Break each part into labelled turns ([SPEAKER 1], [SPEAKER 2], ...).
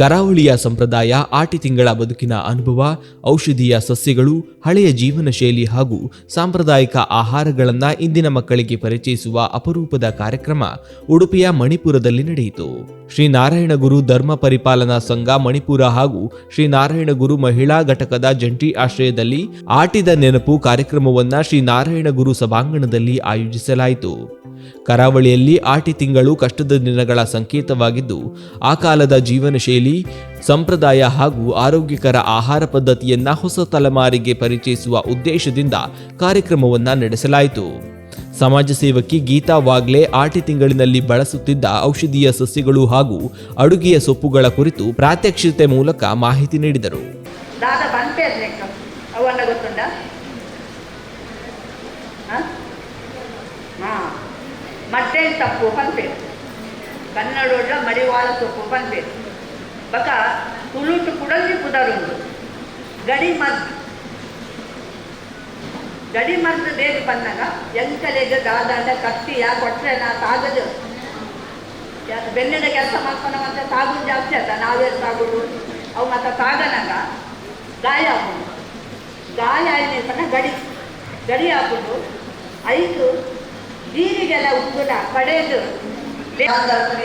[SPEAKER 1] ಕರಾವಳಿಯ ಸಂಪ್ರದಾಯ, ಆಟಿ ತಿಂಗಳ ಬದುಕಿನ ಅನುಭವ, ಔಷಧೀಯ ಸಸ್ಯಗಳು, ಹಳೆಯ ಜೀವನ ಶೈಲಿ ಹಾಗೂ ಸಾಂಪ್ರದಾಯಿಕ ಆಹಾರಗಳನ್ನು ಇಂದಿನ ಮಕ್ಕಳಿಗೆ ಪರಿಚಯಿಸುವ ಅಪರೂಪದ ಕಾರ್ಯಕ್ರಮ ಉಡುಪಿಯ ಮಣಿಪುರದಲ್ಲಿ ನಡೆಯಿತು. ಶ್ರೀ ನಾರಾಯಣ ಗುರು ಧರ್ಮ ಪರಿಪಾಲನಾ ಸಂಘ ಮಣಿಪುರ ಹಾಗೂ ಶ್ರೀ ನಾರಾಯಣ ಗುರು ಮಹಿಳಾ ಘಟಕದ ಜಂಟಿ ಆಶ್ರಯದಲ್ಲಿ ಆಟಿದ ನೆನಪು ಕಾರ್ಯಕ್ರಮವನ್ನು ಶ್ರೀ ನಾರಾಯಣ ಗುರು ಸಭಾಂಗಣದಲ್ಲಿ ಆಯೋಜಿಸಲಾಯಿತು. ಕರಾವಳಿಯಲ್ಲಿ ಆಟಿ ತಿಂಗಳು ಕಷ್ಟದ ದಿನಗಳ ಸಂಕೇತವಾಗಿದ್ದು, ಆ ಕಾಲದ ಜೀವನ ಶೈಲಿ, ಸಂಪ್ರದಾಯ ಹಾಗೂ ಆರೋಗ್ಯಕರ ಆಹಾರ ಪದ್ಧತಿಯನ್ನ ಹೊಸ ತಲೆಮಾರಿಗೆ ಪರಿಚಯಿಸುವ ಉದ್ದೇಶದಿಂದ ಕಾರ್ಯಕ್ರಮವನ್ನು ನಡೆಸಲಾಯಿತು. ಸಮಾಜ ಸೇವಕಿ ಗೀತಾ ವಾಗ್ಲೆ ಆಟಿ ತಿಂಗಳಿನಲ್ಲಿ ಬಳಸುತ್ತಿದ್ದ ಔಷಧೀಯ ಸಸ್ಯಗಳು ಹಾಗೂ ಅಡುಗೆಯ ಸೊಪ್ಪುಗಳ ಕುರಿತು ಪ್ರಾತ್ಯಕ್ಷಿತೆ ಮೂಲಕ ಮಾಹಿತಿ ನೀಡಿದರು.
[SPEAKER 2] ಮಡ್ಡೆಲ್ ತಪ್ಪು ಪನ್ಪೇರು ಕನ್ನಡೋಡ್ಲ ಮಡಿವಾಳ ಸೊಪ್ಪು ಪನ್ಪೇರು ಬಕ ತುಳುಟು ಕುಡಲಿ ಪುದರುಂಡು ಗಡಿ ಮರ್ದು ಬೇಗ ಬಂದಾಗ ಎಂಕಲೆಗೆ ದಾದಾಂಡ ಕತ್ತಿಯ ಕೊಟ್ರೆನ ತಾಗದು ಬೆನ್ನಿನ ಕೆಲಸ ಮಾಡ್ಕೊಂಡು ಮತ್ತೆ ತಾಗುದು ಜಾಸ್ತಿ ಆಯ್ತ. ನಾವೇನು ತಾಗುದು ಅವು ಮತ್ತೆ ತಾಗನಾಗ ಗಾಯ ಹಾಕೊಂಡು ಗಾಯ ಆಯ್ತು ಗಡಿ ಹಾಕೊಂಡು ಐದು ನೀರಿಗೆಲ್ಲ ಉಂಗುಡ ಕಡೆದು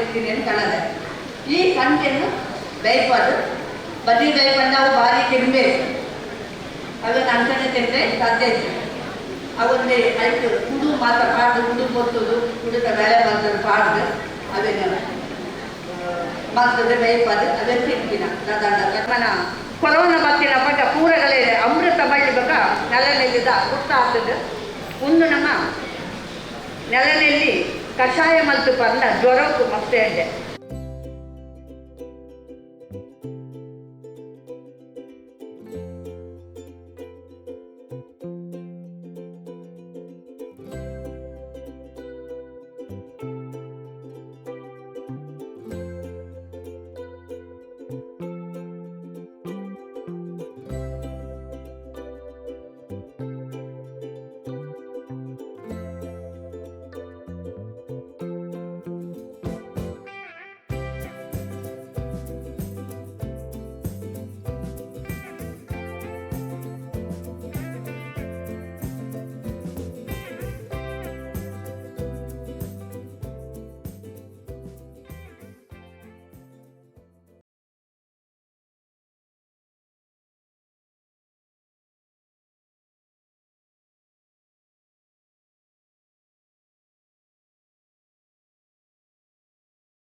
[SPEAKER 2] ಇರ್ತೀನಿ ಅಂತ ಕಣದೆ ಈ ಕಂಟೆನ್ನು ಬೇಯ್ಬಾರ್ದು. ಬದಿ ಬೇಯ್ಬಂದು ಅವು ಭಾರಿ ತಿನ್ಬೇಕು. ಅದನ್ನು ಅಂಕಣೆ ತಿಂದರೆ ಸಾಧ್ಯ ಇತ್ತು. ಅವೊಂದೇ ಆಯ್ತು ಕುಡು ಮಾತ್ರ ಪಾಡ್ದು ಕುಡು ಕೊತ್ತುದು ಕುಡಿದ ಬೆಳೆ ಮಾತ್ರ ಪಾಡ್ದು ಅವೇನು ಮಾತ್ರದ ಬೇಯ್ಬಾರ್ದು ಅದನ್ನು ತಿಂತಿನ ನನ್ನ ಕೊರೋನಾ ಬತ್ತಿನ ಪಟ್ಟ ಪೂರಗಳೇ ಅಮೃತ ಬಳ್ಳಿ ಬಕ ನೆಲನೆಲ್ಲಿದ ಗೊತ್ತಾಗ್ತದೆ. ಒಂದು ನಮ್ಮ ನೆಲನೆಲ್ಲಿ ಕಷಾಯ ಮಲ್ತು ಬಂದ ಜ್ವರಕ್ಕೂ ಮತ್ತೆ